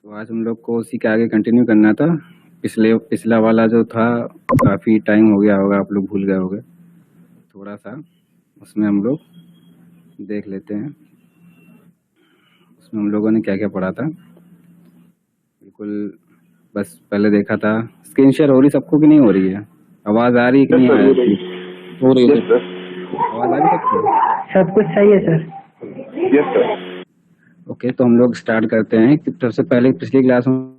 तो आज हम लोग को उसी के आगे कंटिन्यू करना था। पिछला वाला जो था काफ़ी टाइम हो गया होगा, आप लोग भूल गए होंगे थोड़ा सा। उसमें हम लोग देख लेते हैं उसमें हम लोगों ने क्या क्या पढ़ा था। बिल्कुल बस पहले देखा था। स्क्रीन शेयर हो रही सबको कि नहीं हो रही है? आवाज़ आ रही है कि नहीं आ रही? हो रही है सर। आवाज़ आ रही है सबको? सब कुछ सही है सर। Yes sir. ओके, तो हम लोग स्टार्ट करते हैं कि सबसे पहले पिछली क्लास में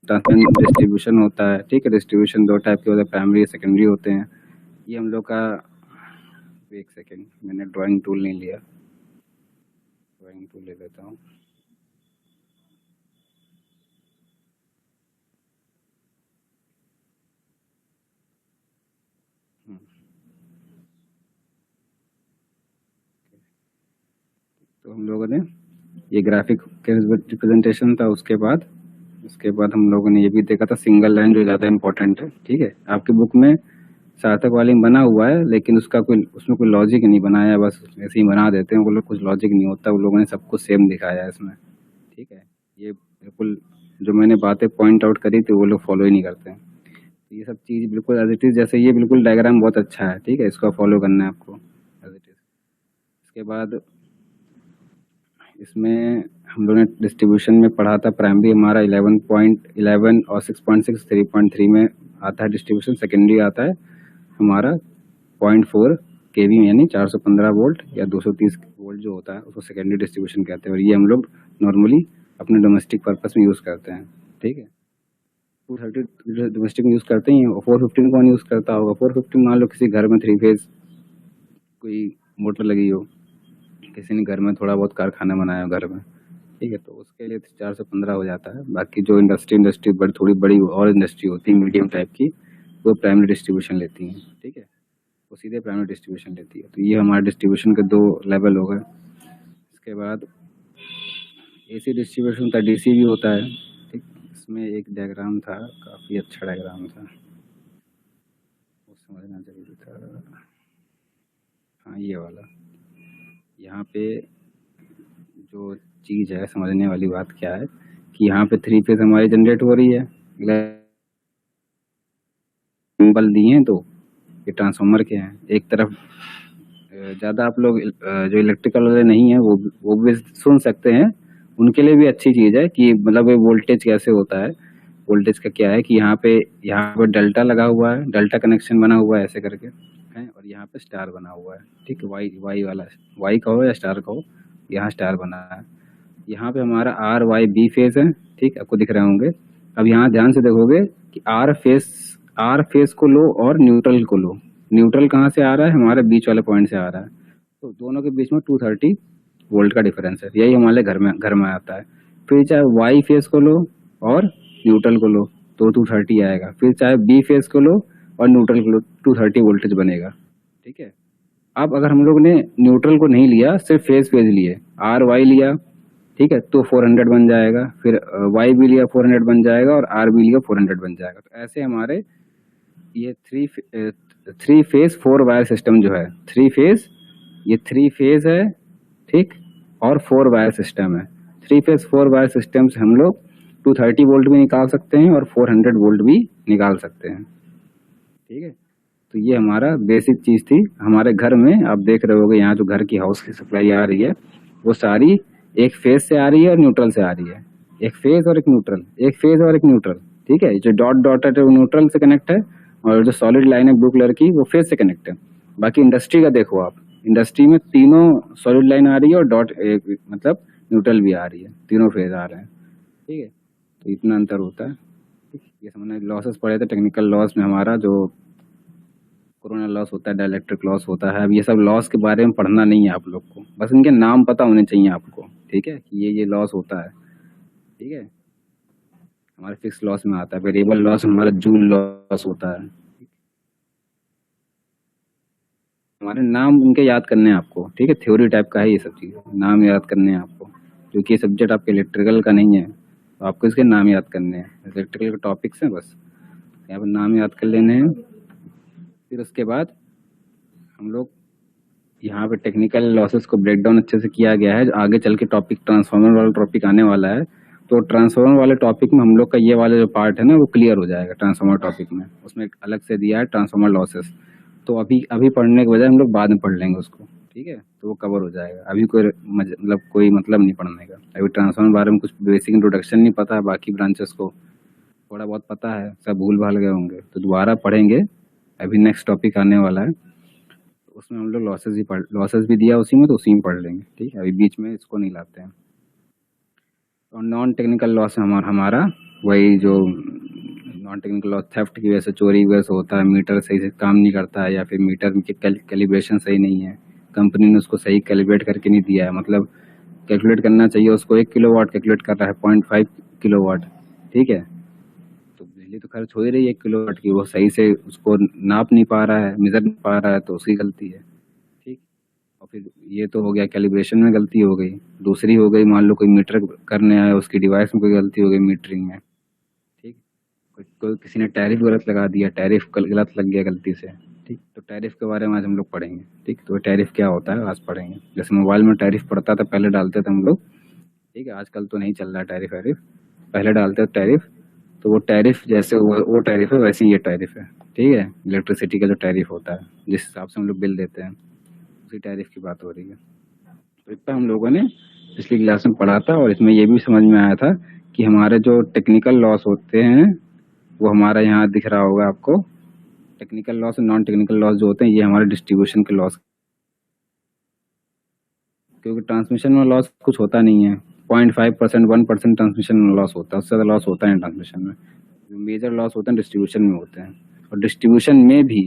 डिस्ट्रीब्यूशन होता है। ठीक है, डिस्ट्रीब्यूशन दो टाइप के होते हैं, प्राइमरी सेकेंडरी होते हैं। ये हम लोग का, एक सेकेंड मैंने ड्राइंग टूल नहीं लिया, ड्राइंग टूल ले लेता हूँ। तो हम लोगों ने ये ग्राफिक के रिप्रेजेंटेशन था। उसके बाद हम लोगों ने ये भी देखा था सिंगल लाइन जो ज़्यादा इंपॉर्टेंट है। ठीक है, आपकी बुक में सार्थक वाली बना हुआ है लेकिन उसमें कोई लॉजिक नहीं बनाया, बस ऐसे ही बना देते हैं वो लोग, कुछ लॉजिक नहीं होता। वो लोगों ने सब कुछ सेम दिखाया है इसमें। ठीक है, ये बिल्कुल जो मैंने बातें पॉइंट आउट करी थी वो लोग फॉलो ही नहीं करते हैं। तो ये सब चीज़ बिल्कुल एज इट इज़, जैसे ये बिल्कुल डायग्राम बहुत अच्छा है। ठीक है, इसको फॉलो करना है आपको एज इट इज़। इसके बाद इसमें हम लोगों ने डिस्ट्रीब्यूशन में पढ़ा था। प्राइमरी हमारा 11.11 और 6.6 3.3 में आता है डिस्ट्रीब्यूशन। सेकेंडरी आता है हमारा 0.4 केवी यानी 415 वोल्ट या 230 वोल्ट जो होता है उसको सेकेंडरी डिस्ट्रीब्यूशन कहते हैं। और ये हम लोग नॉर्मली अपने डोमेस्टिक पर्पस में यूज़ करते हैं। ठीक है, 230 डोमेस्टिक में यूज़ करते हैं। 415 कौन यूज़ करता होगा? 415 मान लो किसी घर में 3 फेज कोई मोटर लगी हो, किसी ने घर में थोड़ा बहुत कारखाना बनाया हो घर में। ठीक है, तो उसके लिए 415 हो जाता है। बाकी जो इंडस्ट्री बड़ी थोड़ी बड़ी और इंडस्ट्री होती है मीडियम टाइप की, वो प्राइमरी डिस्ट्रीब्यूशन लेती हैं। ठीक है, वो सीधे प्राइमरी डिस्ट्रीब्यूशन लेती है। तो ये हमारे डिस्ट्रीब्यूशन के 2 लेवल हो गए। इसके बाद एसी डिस्ट्रीब्यूशन था, डीसी भी होता है। ठीक, इसमें एक डायग्राम था, काफ़ी अच्छा डायग्राम था, वो समझना जरूरी था। हाँ, ये वाला। यहाँ पे जो चीज़ है समझने वाली बात क्या है कि यहाँ पे 3 फेज हमारी जनरेट हो रही है। सिंबल दिए हैं तो ये ट्रांसफार्मर के हैं। एक तरफ ज़्यादा आप लोग जो इलेक्ट्रिकल वाले नहीं है वो भी सुन सकते हैं, उनके लिए भी अच्छी चीज़ है कि मतलब ये वोल्टेज कैसे होता है। वोल्टेज का क्या है कि यहाँ पे डेल्टा लगा हुआ है, डेल्टा कनेक्शन बना हुआ है ऐसे करके है, और यहाँ पे स्टार बना हुआ है। ठीक है, वाई वाला, वाई कहो या स्टार कहो, यहाँ स्टार बना है। यहाँ पे हमारा आर वाई बी फेज है। ठीक, आपको दिख रहे होंगे। अब यहाँ ध्यान से देखोगे कि आर फेज को लो और न्यूट्रल को लो। न्यूट्रल कहाँ से आ रहा है? हमारे बीच वाले पॉइंट से आ रहा है। तो दोनों के बीच में 230 वोल्ट का डिफरेंस है। यही हमारे घर में आता है। फिर चाहे वाई फेज को लो और न्यूट्रल को लो तो 230 आएगा। फिर चाहे बी फेज को लो और न्यूट्रल को लो, 230 वोल्टेज बनेगा। ठीक है, अब अगर हम लोग ने न्यूट्रल को नहीं लिया, सिर्फ फेज लिए, आर वाई लिया, ठीक है, तो 400 बन जाएगा। फिर वाई भी लिया 400 बन जाएगा, और आर भी लिया 400 बन जाएगा। तो ऐसे हमारे ये थ्री फेज 4 वायर सिस्टम जो है, ये 3 फेज है। ठीक, और 4 वायर सिस्टम है। 3 फेज 4 वायर सिस्टम से हम लोग 230 वोल्ट भी निकाल सकते हैं और 400 वोल्ट भी निकाल सकते हैं। ठीक है, तो ये हमारा बेसिक चीज थी। हमारे घर में आप देख रहे होगे यहाँ जो घर की हाउस की सप्लाई आ रही है वो सारी एक फेज से आ रही है और न्यूट्रल से आ रही है। एक फेज और एक न्यूट्रल, एक फेज और एक न्यूट्रल। ठीक है, जो डॉट है वो न्यूट्रल से कनेक्ट है, और जो सॉलिड लाइन है ब्लू कलर की वो फेज से कनेक्ट है। बाकी इंडस्ट्री का देखो आप, इंडस्ट्री में तीनों सॉलिड लाइन आ रही है और मतलब न्यूट्रल भी आ रही है, तीनों फेज आ रहे हैं। ठीक है, तो इतना अंतर होता है। ये हमने लॉसेस पढ़े थे टेक्निकल लॉस में, हमारा जो कोरोना लॉस होता है, डाइलेक्ट्रिक लॉस होता है। अब ये सब लॉस के बारे में पढ़ना नहीं है आप लोग को, बस इनके नाम पता होने चाहिए आपको। ठीक है, कि ये लॉस होता है। ठीक है, हमारे फिक्स लॉस में आता है। वेरिएबल लॉस हमारा जूल लॉस होता है। हमारे नाम इनके याद करने हैं आपको। ठीक है, थ्योरी टाइप का है ये सब चीज़, नाम याद करने हैं आपको, क्योंकि ये सब्जेक्ट आपके इलेक्ट्रिकल का नहीं है, तो आपको इसके नाम याद करने हैं। इलेक्ट्रिकल के टॉपिक्स हैं, बस यहाँ पर नाम याद कर लेने हैं। फिर उसके बाद हम लोग यहाँ पे टेक्निकल लॉसेस को ब्रेक डाउन अच्छे से किया गया है। आगे चल के टॉपिक ट्रांसफार्मर वाला टॉपिक आने वाला है, तो ट्रांसफार्मर वाले टॉपिक में हम लोग का ये वाला जो पार्ट है ना वो क्लियर हो जाएगा। ट्रांसफार्मर टॉपिक में उसमें एक अलग से दिया है ट्रांसफार्मर लॉसेस, तो अभी अभी पढ़ने के बजाय हम लोग बाद में पढ़ लेंगे उसको, ठीक है, तो वो कवर हो जाएगा। अभी कोई मतलब नहीं पढ़ने का। अभी ट्रांसफार्मर बारे में कुछ बेसिक इंट्रोडक्शन नहीं पता है, बाकी ब्रांचेस को थोड़ा बहुत पता है, सब भूल भाल गए होंगे, तो दोबारा पढ़ेंगे। अभी नेक्स्ट टॉपिक आने वाला है, तो उसमें हम लोग लॉसेस भी दिया उसी में, तो उसी में पढ़ लेंगे, ठीक है। अभी बीच में इसको नहीं लाते हैं। और नॉन टेक्निकल लॉस हमारा वही जो नॉन टेक्निकल लॉस, थेफ्ट की वजह से, चोरी की वजह से होता है, मीटर सही से काम नहीं करता है, या फिर मीटर की कैलिब्रेशन सही नहीं है, कंपनी ने उसको सही कैलिब्रेट करके नहीं दिया है। मतलब कैलकुलेट करना चाहिए उसको 1 किलोवाट कैलकुलेट कर रहा है 0.5 किलोवाट, ठीक है। तो बिजली तो खर्च हो ही रही है 1 किलोवाट की, वो सही से उसको नाप नहीं पा रहा है, मेजर नहीं पा रहा है, तो उसकी गलती है, ठीक। और फिर ये तो हो गया कैलिब्रेशन में गलती हो गई। दूसरी हो गई, मान लो कोई मीटर करने आया, उसकी डिवाइस में कोई गलती हो गई मीटरिंग में, ठीक। कोई किसी ने टैरिफ गलत लगा दिया, टैरिफ गलत लग गया गलती से, ठीक। तो टैरिफ के बारे में आज हम लोग पढ़ेंगे, ठीक। तो टैरिफ क्या होता है आज पढ़ेंगे। जैसे मोबाइल में टैरिफ पड़ता था, पहले डालते थे हम लोग, ठीक है, आजकल तो नहीं चल रहा टैरिफ वैरिफ, पहले डालते थे टैरिफ। तो वो टैरिफ जैसे वो टैरिफ है, वैसे ही ये टैरिफ है, ठीक है। इलेक्ट्रिसिटी का जो टैरिफ होता है, जिस हिसाब से हम लोग बिल देते हैं, उसी टैरिफ की बात हो रही है। तो इतना हम लोगों ने पिछली क्लास में पढ़ा था, और इसमें ये भी समझ में आया था कि हमारे जो टेक्निकल लॉस होते हैं वो हमारा यहाँ दिख रहा होगा आपको। टेक्निकल लॉस और नॉन टेक्निकल लॉस जो होते हैं, ये हमारे डिस्ट्रीब्यूशन के लॉस, क्योंकि ट्रांसमिशन में लॉस कुछ होता नहीं है। 0.5%, 1% ट्रांसमिशन में लॉस होता है, उससे ज़्यादा लॉस होता है ट्रांसमिशन में। मेजर लॉस होते हैं डिस्ट्रीब्यूशन में होते हैं, और डिस्ट्रीब्यूशन में भी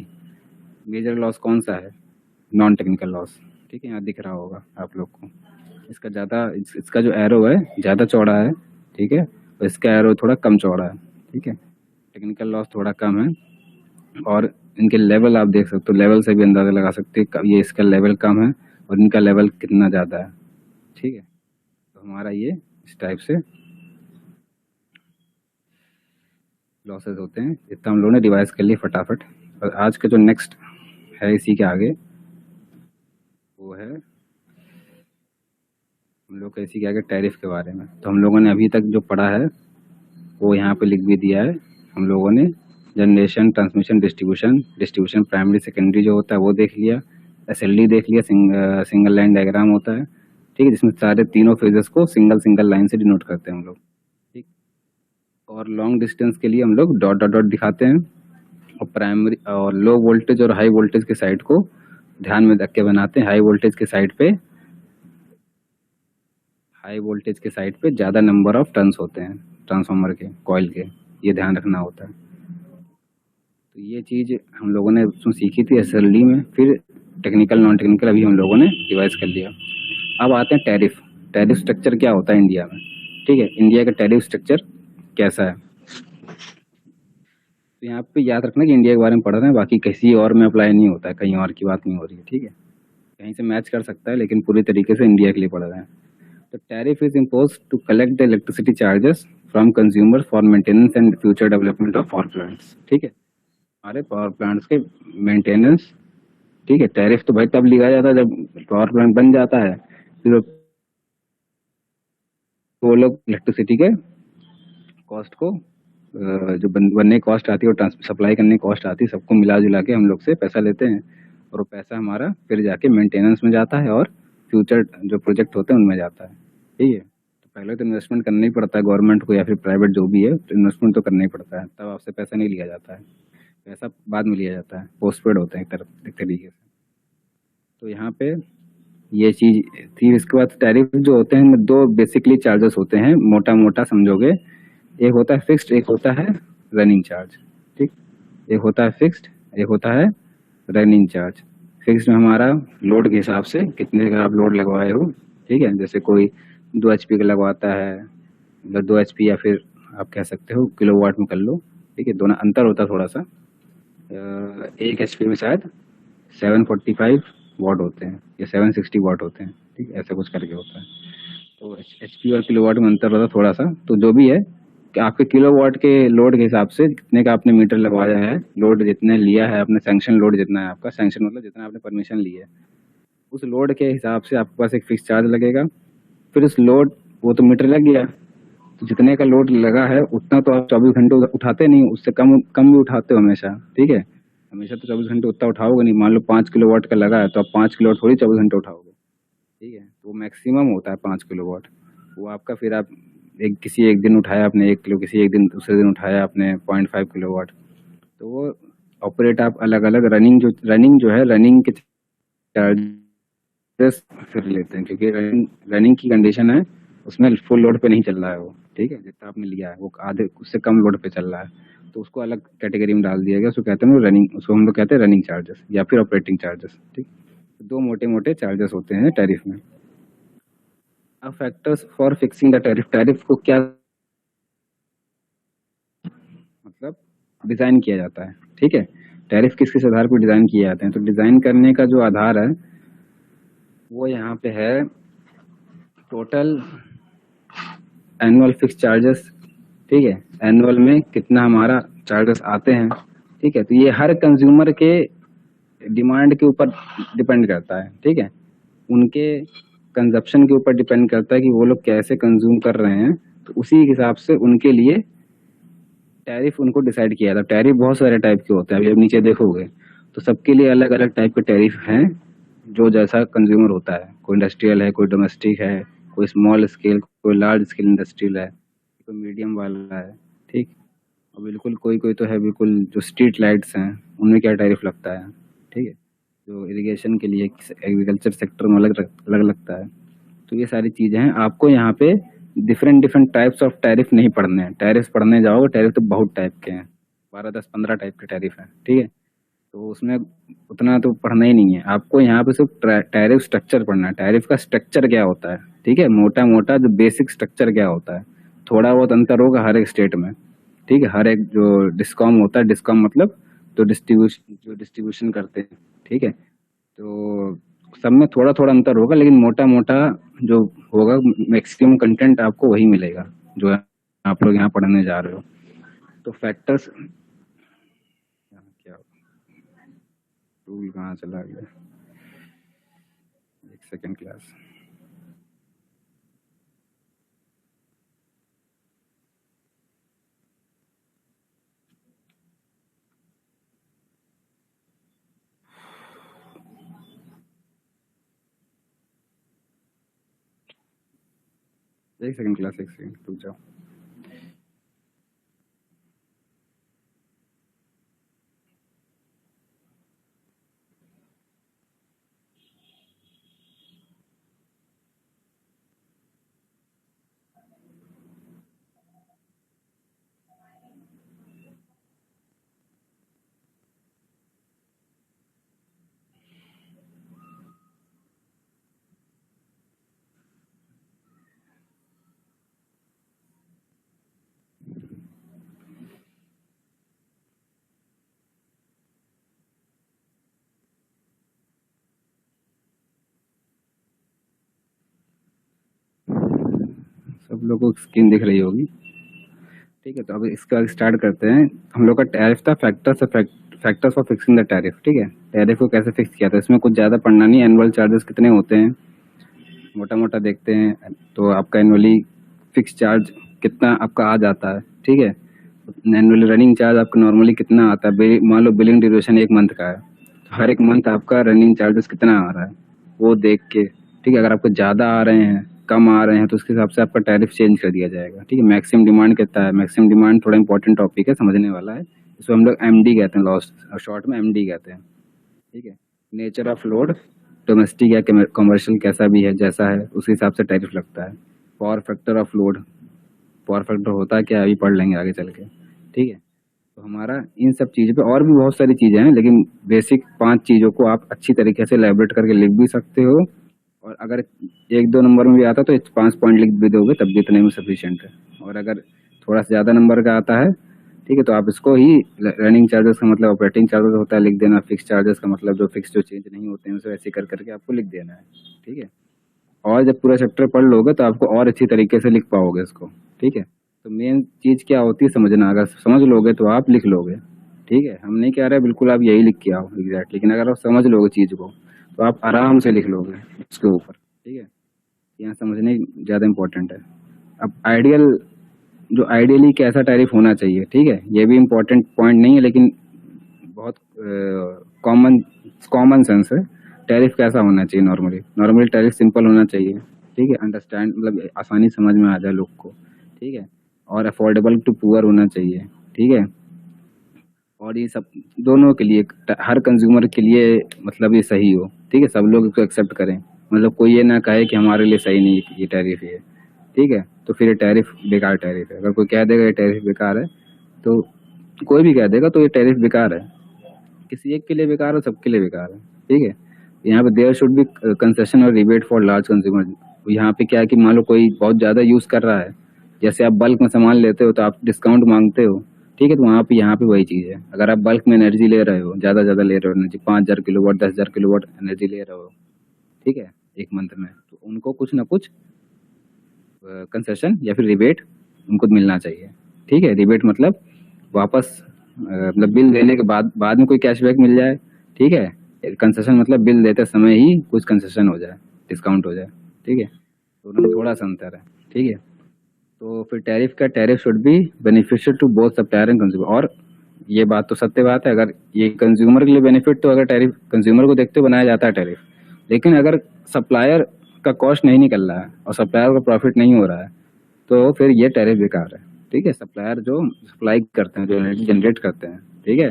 मेजर लॉस कौन सा है? नॉन टेक्निकल लॉस, ठीक है, यहाँ दिख रहा होगा आप लोग को। इसका जो एरो है ज़्यादा चौड़ा है, ठीक है, और इसका एरो थोड़ा कम चौड़ा है, ठीक है। टेक्निकल लॉस थोड़ा कम है, और इनके लेवल आप देख सकते हो, लेवल से भी अंदाज़ा लगा सकते हैं ये इसका लेवल कम है और इनका लेवल कितना ज़्यादा है, ठीक है। तो हमारा ये इस टाइप से लॉसेस होते हैं। इतना हम लोगों ने रिवाइज कर लिया फटाफट। और आज का जो नेक्स्ट है इसी के आगे, वो है हम लोग का इसी के आगे टैरिफ के बारे में। तो हम लोगों ने अभी तक जो पढ़ा है वो यहाँ पे लिख भी दिया है। हम लोगों ने generation, transmission, distribution primary secondary जो होता है वो देख लिया, SLD देख लिया, सिंगल लाइन डायग्राम होता है, ठीक है, जिसमें सारे तीनों फेजेस को सिंगल लाइन से डिनोट करते हैं हम लोग, ठीक। और लॉन्ग डिस्टेंस के लिए हम लोग डॉट डॉट डॉट दिखाते हैं, और प्राइमरी और लो वोल्टेज और हाई वोल्टेज के साइड को ध्यान में रख के बनाते हैं। हाई वोल्टेज के साइड पे ज़्यादा नंबर ऑफ टर्न्स होते हैं ट्रांसफार्मर के, कॉइल के, ये ध्यान रखना होता है। तो ये चीज़ हम लोगों ने उसमें सीखी थी SLD में, फिर टेक्निकल नॉन टेक्निकल अभी हम लोगों ने रिवाइज कर लिया। अब आते हैं टैरिफ स्ट्रक्चर क्या होता है इंडिया में, ठीक है, इंडिया का टैरिफ स्ट्रक्चर कैसा है। तो यहाँ पे याद रखना कि इंडिया के बारे में पढ़ रहे हैं, बाकी किसी और में अप्लाई नहीं होता है, कहीं और की बात नहीं हो रही है, ठीक है। कहीं से मैच कर सकता है, लेकिन पूरी तरीके से इंडिया के लिए पढ़ रहे हैं। तो tariff is impose to collect the electricity charges from consumers for maintenance and future development of power plants, ठीक है, हमारे पावर प्लांट्स के मेंटेनेंस, ठीक है। टैरिफ तो भाई तब लिया जाता है जब पावर प्लांट बन जाता है, फिर वो लोग इलेक्ट्रिसिटी के कॉस्ट को जो बनने की कॉस्ट आती है और सप्लाई करने की कॉस्ट आती है, सबको मिला जुला के हम लोग से पैसा लेते हैं, और वो पैसा हमारा फिर जाके मेंटेनेंस में जाता है और फ्यूचर जो प्रोजेक्ट होते हैं उनमें जाता है, ठीक है। तो पहले तो इन्वेस्टमेंट करना ही पड़ता है गवर्नमेंट को या फिर प्राइवेट जो भी है, तो इन्वेस्टमेंट तो करना ही पड़ता है, तब आपसे पैसा नहीं लिया जाता है, पैसा बाद में लिया जाता है, पोस्टपेड होते हैं एक तरीके से। तो यहाँ पे ये चीज़ थी। इसके बाद टैरिफ जो होते हैं इनमें दो बेसिकली चार्जेस होते हैं, मोटा मोटा समझोगे, एक होता है फिक्स्ड, एक होता है रनिंग चार्ज, ठीक। एक होता है फिक्स्ड, एक होता है रनिंग चार्ज। फिक्स्ड में हमारा लोड के हिसाब से कितने का आप लोड लगवाए हो, ठीक है, जैसे कोई 2 HP का लगवाता है, मतलब 2 HP, या फिर आप कह सकते हो किलोवाट में कर लो, ठीक है, दोनों अंतर होता है थोड़ा सा। 1 HP में शायद 745 वाट होते हैं या 760 वाट होते हैं, ठीक, ऐसा कुछ करके होता है। तो HP और किलोवाट में अंतर होता है थोड़ा सा। तो जो भी है कि आपके किलोवाट के लोड के हिसाब से कितने का आपने मीटर लगवाया है, लोड जितने लिया है आपने, सैंक्शन लोड जितना है आपका, सैंक्शन मतलब जितना आपने परमिशन ली है, उस लोड के हिसाब से आपके पास एक फिक्स चार्ज लगेगा। फिर उस लोड, वो तो मीटर लग गया, तो जितने का लोड लगा है उतना तो आप 24 घंटे उठाते नहीं, उससे कम कम भी उठाते हो हमेशा, ठीक है। हमेशा तो 24 घंटे उतना उठाओगे नहीं। मान लो 5 किलोवाट का लगा है तो आप 5 किलोवाट थोड़ी 24 घंटे उठाओगे, ठीक है। तो मैक्सिमम होता है 5 किलोवाट। वो आपका फिर आप किसी एक दिन उठाया आपने 1 किलो, किसी एक दिन दूसरे दिन उठाया आपने 0.5 किलोवाट। तो वो ऑपरेट आप अलग अलग रनिंग जो है रनिंग के चार्जेस फिर लेते हैं, क्योंकि रनिंग रनिंग की कंडीशन है, उसमें फुल लोड पे नहीं चल रहा है वो, ठीक है। जितना आपने लिया है वो आधे उससे कम लोड पे चल रहा है, तो उसको अलग कैटेगरी में डाल दिया गया। उसको कहते हैं रनिंग, उसको हम लोग कहते हैं रनिंग चार्जेस या फिर ऑपरेटिंग चार्जेस, ठीक। दो मोटे मोटे चार्जेस होते हैं टैरिफ में। अब factors for fixing the tariff, tariff को क्या मतलब डिजाइन किया जाता है, ठीक है। टैरिफ किस किस आधार पर डिजाइन किए जाते हैं, तो डिजाइन करने का जो आधार है वो यहाँ पे है टोटल एनुअल फिक्स चार्जेस, ठीक है। एनुअल में कितना हमारा चार्जेस आते हैं, ठीक है। तो ये हर कंज्यूमर के डिमांड के ऊपर डिपेंड करता है, ठीक है। उनके कंजप्शन के ऊपर डिपेंड करता है कि वो लोग कैसे कंज्यूम कर रहे हैं, तो उसी हिसाब से उनके लिए टैरिफ उनको डिसाइड किया था। टैरिफ बहुत सारे टाइप के होते हैं, अभी आप नीचे देखोगे तो सबके लिए अलग अलग टाइप के टैरिफ हैं, जो जैसा कंज्यूमर होता है। कोई इंडस्ट्रियल है, कोई डोमेस्टिक है, कोई स्मॉल स्केल, कोई लार्ज स्केल इंडस्ट्रियल है, कोई मीडियम वाला है, ठीक। और बिल्कुल कोई कोई तो है बिल्कुल जो स्ट्रीट लाइट्स हैं, उनमें क्या टैरिफ लगता है, ठीक है। जो इरिगेशन के लिए एग्रीकल्चर सेक्टर में अलग अलग लगता है। तो ये सारी चीज़ें हैं। आपको यहाँ पे different different types of tariff नहीं पढ़ने हैं। टैरिफ पढ़ने जाओगे, टैरिफ तो बहुत टाइप के हैं, 12 10 15 टाइप के टैरिफ हैं, ठीक है। तो उसमें उतना तो पढ़ना ही नहीं है आपको। यहाँ पे सिर्फ टैरिफ स्ट्रक्चर पढ़ना है, टैरिफ का स्ट्रक्चर क्या होता है, ठीक है। मोटा मोटा जो बेसिक स्ट्रक्चर क्या होता है, थोड़ा बहुत अंतर होगा हर एक स्टेट में, ठीक है। हर एक जो डिस्कॉम होता है, डिस्कॉम मतलब जो डिस्ट्रीब्यूशन करते हैं, ठीक है। तो सब में थोड़ा थोड़ा अंतर होगा, लेकिन मोटा मोटा जो होगा मैक्सिमम कंटेंट आपको वही मिलेगा जो आप लोग यहाँ पढ़ने जा रहे हो। तो फैक्टर्स, क्या टूल कहाँ चला गया, एक सेकेंड क्लास। एक सेकेंड क्लास, एक सेकेंड रुक जाओ। सब लोगों को स्क्रीन दिख रही होगी, ठीक है। तो अब इसका स्टार्ट करते हैं। हम लोग का टैरिफ था factors for fixing the tariff, ठीक है। टैरिफ को कैसे फिक्स किया था, इसमें कुछ ज़्यादा पढ़ना नहीं। एनुअल चार्जेस कितने होते हैं मोटा मोटा देखते हैं। तो आपका एनुअली फिक्स चार्ज कितना आपका आ जाता है, ठीक है। एनुअली रनिंग चार्ज आपका नॉर्मली कितना आता है, मान लो बिलिंग ड्यूरेशन 1 मंथ का है, तो हर एक मंथ आपका रनिंग चार्जेस कितना आ रहा है वो देख के, ठीक है। अगर आपको ज़्यादा आ रहे हैं, कम आ रहे हैं, तो उसके हिसाब से आपका टैरिफ चेंज कर दिया जाएगा, ठीक है। मैक्सिमम डिमांड कितना है, मैक्सिमम डिमांड थोड़ा इंपॉर्टेंट टॉपिक है, समझने वाला है। इसको हम लोग एमडी कहते हैं, लॉस्ट शॉर्ट में एमडी कहते हैं, ठीक है। नेचर ऑफ लोड, डोमेस्टिक या कमर्शियल कैसा भी है, जैसा है उस हिसाब से टैरिफ लगता है। Power factor of load, power factor होता है क्या, अभी पढ़ लेंगे आगे चल के, ठीक है। तो हमारा इन सब चीज़ों पे और भी बहुत सारी चीज़ें हैं, लेकिन बेसिक 5 चीज़ों को आप अच्छी तरीके से एलैबोरेट करके लिख भी सकते हो, और अगर 1 2 नंबर में भी आता तो 5 पॉइंट लिख भी दोगे तब भी इतने में सफिशिएंट है। और अगर थोड़ा सा ज़्यादा नंबर का आता है, ठीक है, तो आप इसको ही रनिंग चार्जेस का मतलब ऑपरेटिंग चार्जेस होता है लिख देना, फिक्स चार्जेस का मतलब जो फिक्स जो चेंज नहीं होते हैं उसे ऐसे कर करके आपको लिख देना है, ठीक है। और जब पूरा चैप्टर पढ़ लोगे तो आपको और अच्छी तरीके से लिख पाओगे इसको, ठीक है। तो मेन चीज़ क्या होती है समझना, अगर समझ लोगे तो आप लिख लोगे, ठीक है। हम नहीं कह रहे बिल्कुल आप यही लिख के आओ एग्जैक्ट, लेकिन अगर आप समझ लोगे चीज़ को तो आप आराम से लिख लोगे उसके ऊपर, ठीक है। यहाँ समझने ज़्यादा इम्पोर्टेंट है। अब आइडियली कैसा टैरिफ होना चाहिए, ठीक है, ये भी इम्पोर्टेंट पॉइंट नहीं है लेकिन बहुत कॉमन कॉमन सेंस है। टैरिफ कैसा होना चाहिए? नॉर्मली टैरिफ सिंपल होना चाहिए, ठीक है, अंडरस्टैंड मतलब आसानी समझ में आ जाए लोग को, ठीक है, और अफोर्डेबल टू पुअर होना चाहिए, ठीक है। और ये सब दोनों के लिए, हर कंज्यूमर के लिए मतलब ये सही हो, ठीक है, सब लोग इसको एक्सेप्ट करें, मतलब कोई ये ना कहे कि हमारे लिए सही नहीं ये टैरिफ है, ठीक है, तो फिर ये टैरिफ बेकार टैरिफ है। अगर कोई कह देगा ये टैरिफ बेकार है, तो कोई भी कह देगा तो ये टैरिफ बेकार है, किसी एक के लिए बेकार हो, सबके लिए बेकार है, ठीक है। यहाँ पे देयर शुड बी कंसेशन और रिबेट फॉर लार्ज कंज्यूमर। यहाँ पे क्या है कि मान लो कोई बहुत ज़्यादा यूज़ कर रहा है, जैसे आप बल्क में सामान लेते हो तो आप डिस्काउंट मांगते हो, ठीक है, तो वहाँ पे यहाँ पे वही चीज़ है। अगर आप बल्क में एनर्जी ले रहे हो, ज़्यादा ले रहे हो एनर्जी, 5000 किलोवाट 10,000 किलोवाट एनर्जी ले रहे हो, ठीक है, एक मंथ में, तो उनको कुछ ना कुछ कंसेशन या फिर रिबेट उनको मिलना चाहिए, ठीक है। रिबेट मतलब वापस मतलब बिल देने के बाद में कोई कैशबैक मिल जाए, ठीक है। कंसेशन मतलब बिल देते समय ही कुछ कंसेशन हो जाए, डिस्काउंट हो जाए, ठीक है। तो उनमें थोड़ा सा अंतर है, ठीक है। तो फिर tariff should be beneficial to both supplier and consumer. और ये बात तो सत्य बात है, अगर ये कंज्यूमर के लिए बेनिफिट, तो अगर टैरिफ कंज्यूमर को देखते बनाया जाता है टैरिफ, लेकिन अगर सप्लायर का कॉस्ट नहीं निकल रहा है और सप्लायर का प्रॉफिट नहीं हो रहा है, तो फिर ये टैरिफ बेकार है, ठीक है। सप्लायर जो सप्लाई करते हैं, जो एनर्जी जनरेट करते हैं, ठीक है,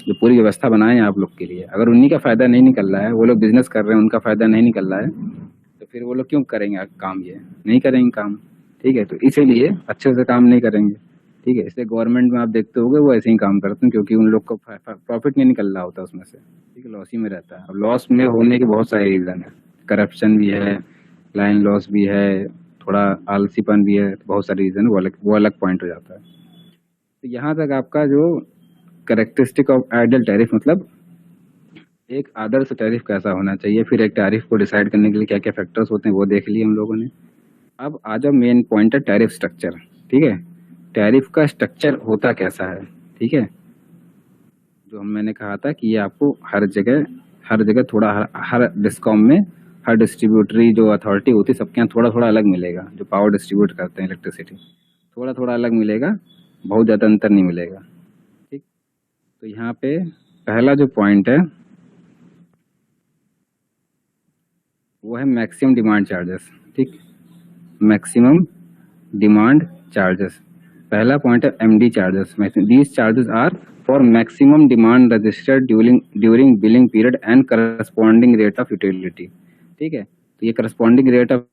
जो पूरी व्यवस्था बनाए हैं आप लोग के लिए, अगर उन्हीं का फायदा नहीं निकल रहा है, वो लोग बिजनेस कर रहे हैं, उनका फायदा नहीं निकल रहा है, तो फिर वो लोग क्यों करेंगे काम? ये नहीं करेंगे काम, ठीक है। तो इसीलिए अच्छे से काम नहीं करेंगे, ठीक है। इसलिए गवर्नमेंट में आप देखते होंगे वो ऐसे ही काम करते हैं, क्योंकि उन लोग को प्रॉफिट नहीं निकल रहा होता उसमें से, ठीक है, लॉस ही में रहता है। अब लॉस में होने के बहुत सारे रीजन है, करप्शन भी है, लाइन लॉस भी है, थोड़ा आलसीपन भी है, बहुत सारे रीजन, वो अलग पॉइंट हो जाता है। तो यहाँ तक आपका जो कैरेक्टरिस्टिक ऑफ आइडियल टैरिफ, मतलब एक आदर्श टैरिफ कैसा होना चाहिए, फिर एक टैरिफ को डिसाइड करने के लिए क्या क्या फैक्टर्स होते हैं वो देख लिए हम लोगों ने। अब आ जाओ मेन पॉइंट है टैरिफ स्ट्रक्चर, ठीक है। टैरिफ का स्ट्रक्चर होता कैसा है, ठीक है, जो मैंने कहा था कि ये आपको हर जगह थोड़ा हर डिस्कॉम में, हर डिस्ट्रीब्यूटरी जो अथॉरिटी होती है सबके यहाँ थोड़ा थोड़ा अलग मिलेगा, जो पावर डिस्ट्रीब्यूट करते हैं इलेक्ट्रिसिटी, थोड़ा थोड़ा अलग मिलेगा, बहुत ज़्यादा अंतर नहीं मिलेगा, ठीक। तो यहाँ पे पहला जो पॉइंट है वो है मैक्सिमम डिमांड चार्जेस, ठीक, मैक्सिमम डिमांड चार्जेस। पहला पॉइंट है MD charges. These charges are for maximum demand registered during billing period and corresponding rate of utility, ठीक है। तो ये करस्पॉन्डिंग रेट ऑफ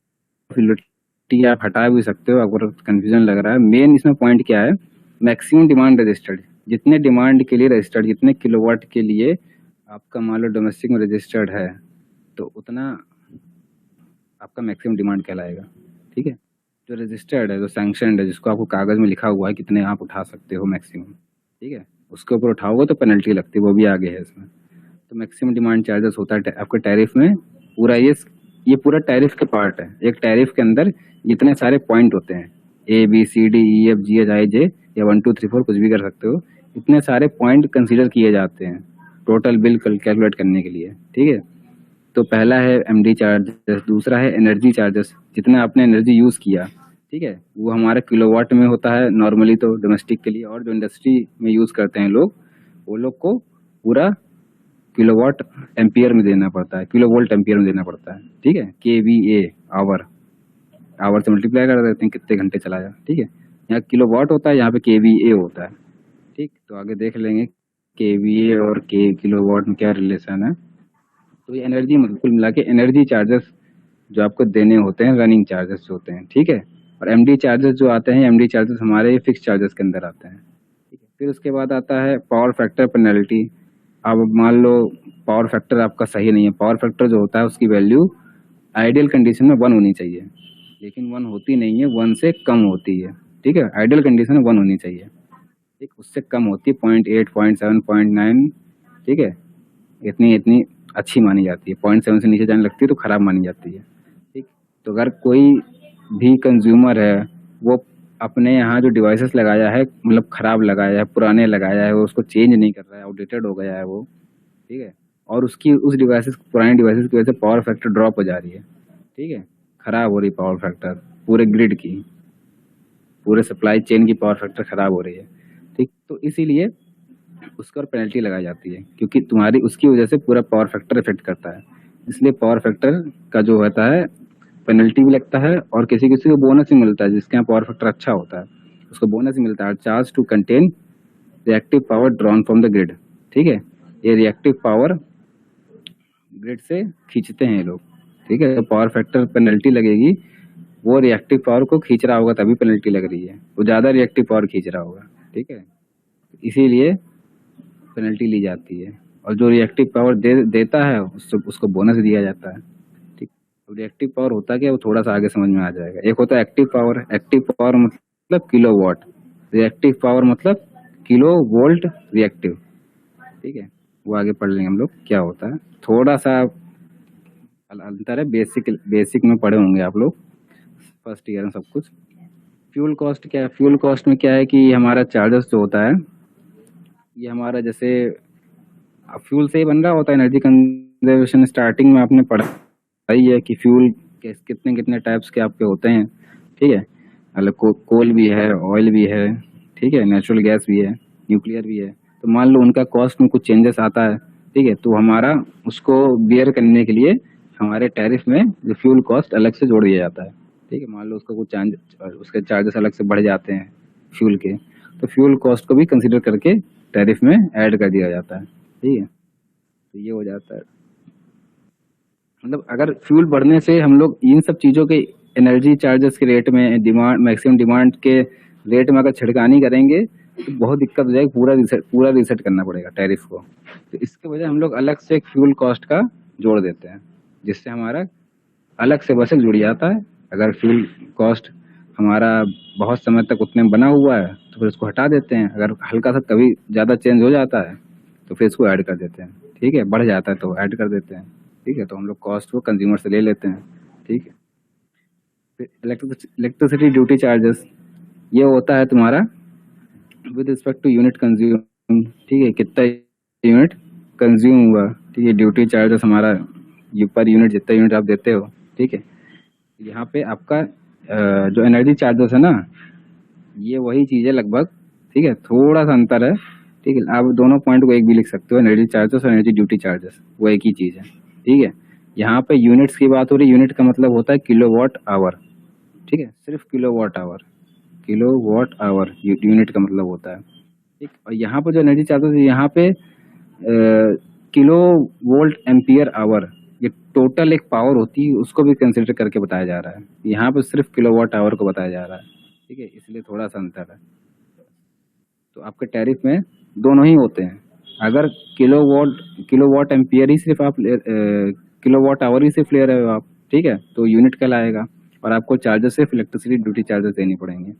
यूटिलिटी आप हटा भी सकते हो अगर कंफ्यूजन लग रहा है। मेन इसमें पॉइंट क्या है, मैक्सिमम डिमांड रजिस्टर्ड, जितने डिमांड के लिए रजिस्टर्ड, जितने किलोवाट के लिए आपका मान लो डोमेस्टिक में रजिस्टर्ड है, तो उतना आपका मैक्सिमम डिमांड कहलाएगा, ठीक है। जो रजिस्टर्ड है, जो सैंक्शनड है, जिसको आपको कागज में लिखा हुआ है कितने आप उठा सकते हो मैक्सिमम, ठीक है, उसके ऊपर उठाओगे तो पेनल्टी लगती है, वो भी आगे है इसमें। तो मैक्सिमम डिमांड चार्जेस होता है आपके टैरिफ में। पूरा ये पूरा टैरिफ के पार्ट है। एक टैरिफ के अंदर जितने सारे पॉइंट होते हैं, ABCDEFGHIJ या 1 2 3 4 कुछ भी कर सकते हो, इतने सारे पॉइंट कंसीडर किए जाते हैं टोटल बिल कैलकुलेट करने के लिए, ठीक है। तो पहला है एमडी चार्जेस, दूसरा है एनर्जी चार्जेस, जितना आपने एनर्जी यूज़ किया, ठीक है, वो हमारे किलोवाट में होता है नॉर्मली तो डोमेस्टिक के लिए, और जो इंडस्ट्री में यूज़ करते हैं लोग, वो लोग को पूरा किलोवाट एम्पियर में देना पड़ता है, किलो वोल्ट एम्पियर में देना पड़ता है, ठीक है। KVA आवर से मल्टीप्लाई कर देते हैं कितने घंटे चलाया, ठीक है। यहाँ किलोवाट होता है, यहाँ पे KVA होता है, ठीक। तो आगे देख लेंगे KVA और किलोवाट में क्या रिलेशन है। तो ये एनर्जी, कुल मिला के एनर्जी चार्जेस जो आपको देने होते हैं, रनिंग चार्जेस जो होते हैं, ठीक है। और एमडी चार्जेस जो आते हैं, एमडी चार्जेस हमारे फिक्स चार्जेस के अंदर आते हैं, ठीक है। फिर उसके बाद आता है पावर फैक्टर पेनल्टी। अब मान लो पावर फैक्टर आपका सही नहीं है, पावर फैक्टर जो होता है उसकी वैल्यू आइडियल कंडीशन में 1 होनी चाहिए, लेकिन 1 होती नहीं है, 1 से कम होती है, ठीक है। आइडियल कंडीशन में 1 होनी चाहिए, ठीक, उससे कम होती है 0.8 0.7 0.9, ठीक है, इतनी अच्छी मानी जाती है। 0.7 से नीचे जाने लगती है तो खराब मानी जाती है, ठीक। तो अगर कोई भी कंज्यूमर है, वो अपने यहाँ जो डिवाइसेस लगाया है, मतलब खराब लगाया है, पुराने लगाया है, वो उसको चेंज नहीं कर रहा है, आउटडेटेड हो गया है वो, ठीक है, और उसकी उस डिवाइसेस पुरानी डिवाइसेस की वजह से पावर फैक्टर ड्रॉप हो जा रही है, ठीक है, खराब हो रही पावर फैक्टर पूरे ग्रिड की, पूरे सप्लाई चेन की पावर फैक्टर खराब हो रही है, ठीक। तो इसीलिए उस पर पेनल्टी लगाई जाती है, क्योंकि तुम्हारी उसकी वजह से पूरा पावर फैक्टर इफेक्ट करता है, इसलिए पावर फैक्टर का जो होता है पेनल्टी भी लगता है, और किसी किसी को बोनस भी मिलता है, जिसके यहाँ पावर फैक्टर अच्छा होता है उसको बोनस भी मिलता है, charge to contain reactive power drawn from the grid, ठीक है। ये रिएक्टिव पावर ग्रिड से खींचते हैं ये लोग, ठीक है। तो पावर फैक्टर पेनल्टी लगेगी, वो रिएक्टिव पावर को खींच रहा होगा तभी पेनल्टी लग रही है, वो ज्यादा रिएक्टिव पावर खींच रहा होगा, ठीक है, इसीलिए पेनल्टी ली जाती है। और जो रिएक्टिव पावर देता है उसको बोनस दिया जाता है, ठीक। तो रिएक्टिव पावर होता क्या है वो थोड़ा सा आगे समझ में आ जाएगा। एक होता है एक्टिव पावर, एक्टिव पावर मतलब किलो वॉट, रिएक्टिव पावर मतलब किलो वोल्ट रिएक्टिव, ठीक है, वो आगे पढ़ लेंगे हम लोग क्या होता है, थोड़ा सा अंतर है, बेसिक में पढ़े होंगे आप लोग फर्स्ट ईयर में सब कुछ। फ्यूल कॉस्ट क्या है, फ्यूल कॉस्ट में क्या है कि हमारा चार्जेस जो होता है ये हमारा जैसे फ्यूल से ही बन रहा होता है, एनर्जी कंजर्वेशन स्टार्टिंग में आपने पढ़ा ही है कि फ्यूल कितने कितने टाइप्स के आपके होते हैं, ठीक है, मतलब कोल भी है, ऑयल भी है, ठीक है, नेचुरल गैस भी है, न्यूक्लियर भी है। तो मान लो उनका कॉस्ट में कुछ चेंजेस आता है, ठीक है, तो हमारा उसको बियर करने के लिए हमारे टैरिफ में जो फ्यूल कॉस्ट अलग से जोड़ दिया जाता है, ठीक है। मान लो उसका कुछ उसके चार्जेस अलग से बढ़ जाते हैं फ्यूल के, तो फ्यूल कॉस्ट को भी कंसिडर करके टैरिफ में ऐड कर दिया जाता है, ठीक है। तो ये हो जाता है, मतलब अगर फ्यूल बढ़ने से हम लोग इन सब चीज़ों के एनर्जी चार्जेस के रेट में मैक्सिमम डिमांड के रेट में अगर छिड़कानी करेंगे तो बहुत दिक्कत हो जाएगी, पूरा रीसेट करना पड़ेगा टैरिफ को। तो इसके वजह हम लोग अलग से एक फ्यूल कॉस्ट का जोड़ देते हैं, जिससे हमारा अलग से बजट जुड़ जाता है। अगर फ्यूल कॉस्ट हमारा बहुत समय तक उतने में बना हुआ है तो फिर उसको हटा देते हैं, अगर हल्का सा कभी ज़्यादा चेंज हो जाता है तो फिर इसको ऐड कर देते हैं, ठीक है, बढ़ जाता है तो ऐड कर देते हैं, ठीक है। तो हम लोग कॉस्ट को कंज्यूमर से ले लेते हैं, ठीक है। फिर इलेक्ट्रिसिटी ड्यूटी चार्जेस, ये होता है तुम्हारा with respect to unit consume, ठीक है, कितना यूनिट कंज्यूम हुआ, ठीक है। ड्यूटी चार्जेस हमारा पर यूनिट जितना यूनिट आप देते हो, ठीक है। यहाँ पे आपका जो एनर्जी चार्जेस है ना, ये वही चीज़ है लगभग, ठीक है, थोड़ा सा अंतर है, ठीक है। आप दोनों पॉइंट को एक भी लिख सकते हो, एनर्जी चार्जेस और एनर्जी ड्यूटी चार्जेस वो एक ही चीज़ है, ठीक है। यहाँ पे यूनिट्स की बात हो रही है, यूनिट का मतलब होता है किलोवाट आवर, ठीक है, सिर्फ किलोवाट आवर यूनिट का मतलब होता है, ठीक। और यहाँ पे जो एनर्जी चार्जेस है यहाँ पे किलो वोल्ट एम्पियर आवर, ये टोटल एक पावर होती है उसको भी कंसिडर करके बताया जा रहा है, यहाँ पे सिर्फ किलोवाट आवर को बताया जा रहा है, ठीक है, इसलिए थोड़ा सा अंतर है। तो आपके टैरिफ में दोनों ही होते हैं, अगर किलोवाट एम्पियर ही सिर्फ आप किलोवाट आवर ही सिर्फ ले रहे हो आप, ठीक है, तो यूनिट कहलाएगा और आपको चार्जेस सिर्फ इलेक्ट्रिसिटी ड्यूटी चार्जेस देनी पड़ेंगे।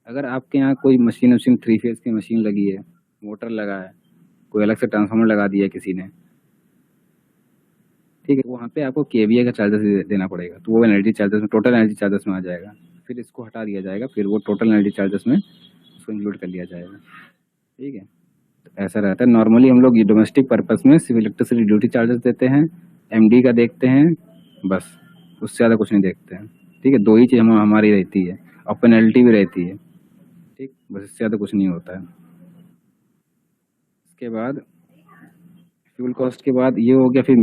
अगर आपके यहाँ कोई मशीन 3 फेज की मशीन लगी है, मोटर लगा है, कोई अलग से ट्रांसफार्मर लगा दिया किसी ने, ठीक है, वहाँ पे आपको केवीए का चार्जेस देना पड़ेगा, तो वो एनर्जी चार्जेस में, टोटल एनर्जी चार्जेस में आ जाएगा, फिर इसको हटा दिया जाएगा, फिर वो टोटल एनर्जी चार्जेस में उसको इंक्लूड कर लिया जाएगा, ठीक है। तो ऐसा रहता है नॉर्मली हम लोग डोमेस्टिक पर्पस में सिर्फ इलेक्ट्रिसिटी ड्यूटी चार्जेस देते हैं, एमडी का देखते हैं, बस उससे ज़्यादा कुछ नहीं देखते हैं, ठीक है। दो ही चीज़ हमारी रहती है और पेनल्टी भी रहती है, ठीक, बस इससे ज़्यादा कुछ नहीं होता है। इसके बाद फ्यूल कॉस्ट के बाद ये हो गया, फिर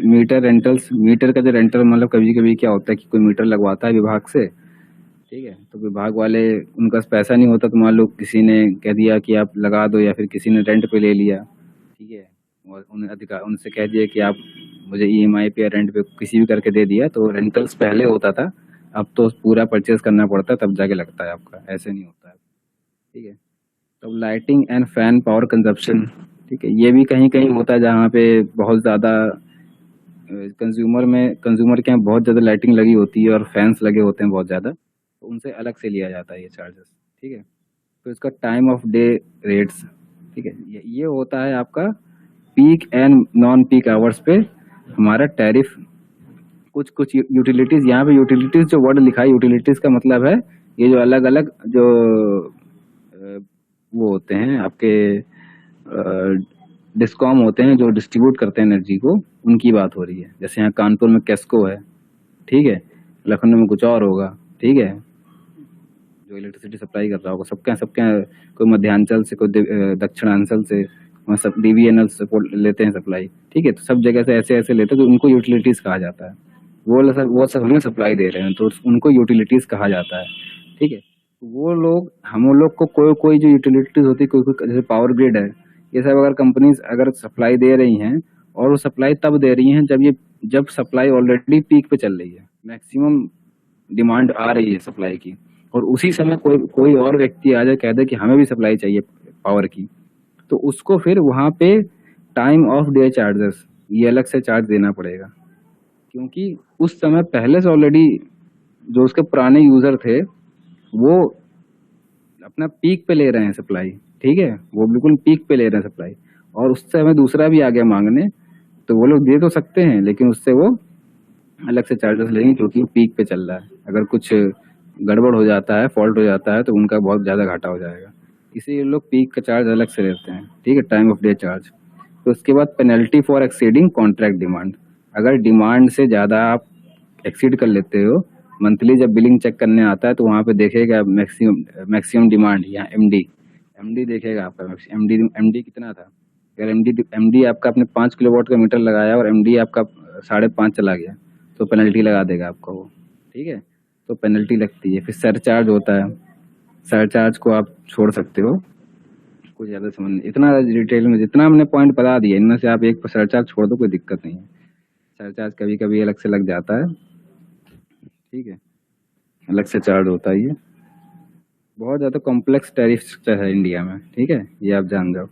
मीटर रेंटल्स। मीटर का जो रेंटल मतलब कभी कभी क्या होता है कि कोई मीटर लगवाता है विभाग से, ठीक है, तो विभाग वाले उनका पैसा नहीं होता, तो मान लो किसी ने कह दिया कि आप लगा दो, या फिर किसी ने रेंट पे ले लिया, ठीक है, और उनसे कह दिया कि आप मुझे ईएमआई पे या रेंट पे किसी भी करके दे दिया, तो रेंटल्स पहले होता था, अब तो पूरा परचेज करना पड़ता है तब जाके लगता है आपका, ऐसे नहीं होता है, ठीक है। तो lighting and fan power consumption, ठीक है, ये भी कहीं कहीं होता है जहाँ पे बहुत ज़्यादा कंज्यूमर के यहाँ बहुत ज़्यादा लाइटिंग लगी होती है और फैंस लगे होते हैं बहुत ज़्यादा, तो उनसे अलग से लिया जाता है ये चार्जेस, ठीक है। तो इसका टाइम ऑफ डे रेट्स, ठीक है, ये होता है आपका peak and non peak hours पे हमारा टैरिफ। कुछ यूटिलिटीज़, यहाँ पे यूटिलिटीज़ जो वर्ड लिखा है, यूटिलिटीज़ का मतलब है ये जो अलग अलग जो वो होते हैं आपके डिस्कॉम होते हैं जो डिस्ट्रीब्यूट करते हैं एनर्जी को, उनकी बात हो रही है। जैसे यहाँ कानपुर में कैस्को है, ठीक है, लखनऊ में कुछ और होगा, ठीक है, जो इलेक्ट्रिसिटी सप्लाई कर रहा होगा। सबके सबके कोई मध्यांचल से, कोई दक्षिणांचल से, वहाँ सब DVNL सपोर्ट लेते हैं सप्लाई, ठीक है। तो सब जगह से ऐसे ऐसे लेते हैं, तो उनको यूटिलिटीज कहा जाता है। वो सब हमें सप्लाई दे रहे हैं, तो उनको यूटिलिटीज कहा जाता है, ठीक है। वो लोग, हम लोग को कोई कोई जो यूटिलिटीज होती है, कोई कोई जैसे पावर ग्रिड है, ये सब अगर कंपनीज अगर सप्लाई दे रही हैं, और वो सप्लाई तब दे रही हैं जब सप्लाई ऑलरेडी पीक पे चल रही है, मैक्सिमम डिमांड आ रही है सप्लाई की, और उसी समय कोई और व्यक्ति आ जाए, कह दे कि हमें भी सप्लाई चाहिए पावर की, तो उसको फिर वहां पे टाइम ऑफ डे चार्जेस ये अलग से चार्ज देना पड़ेगा। क्योंकि उस समय पहले से ऑलरेडी जो उसके पुराने यूजर थे वो अपना पीक पे ले रहे हैं सप्लाई, ठीक है, वो बिल्कुल पीक पे ले रहे हैं सप्लाई, और उससे हमें दूसरा भी आ गया मांगने, तो वो लोग दे तो सकते हैं, लेकिन उससे वो अलग से चार्जेस लेंगे, क्योंकि पीक पे चल रहा है। अगर कुछ गड़बड़ हो जाता है, फॉल्ट हो जाता है, तो उनका बहुत ज्यादा घाटा हो जाएगा। इसीलिए लोग पीक का चार्ज अलग से लेते हैं, ठीक है, टाइम ऑफ डे चार्ज। तो उसके बाद penalty for exceeding contract demand. अगर डिमांड से ज्यादा आप एक्सीड कर लेते हो, मंथली जब बिलिंग चेक करने आता है, तो वहां पे देखेगा मैक्सिमम डिमांड, या एमडी देखेगा आपका एमडी कितना था। अगर एमडी आपका आपने 5 किलोवाट का मीटर लगाया और एमडी आपका 5.5 चला गया, तो पेनल्टी लगा देगा आपको वो, ठीक है। तो पेनल्टी लगती है। फिर सरचार्ज होता है, सरचार्ज को आप छोड़ सकते हो, कुछ ज्यादा समझ नहीं, इतना डिटेल में जितना हमने पॉइंट बता दिया, इनमें से आप एक सरचार्ज छोड़ दो, कोई दिक्कत नहीं है। सरचार्ज कभी कभी अलग से लग जाता है, ठीक है, अलग से चार्ज होता है। ये बहुत ज्यादा कॉम्प्लेक्स टैरिफ स्ट्रक्चर है इंडिया में, ठीक है, ये आप जान जाओ,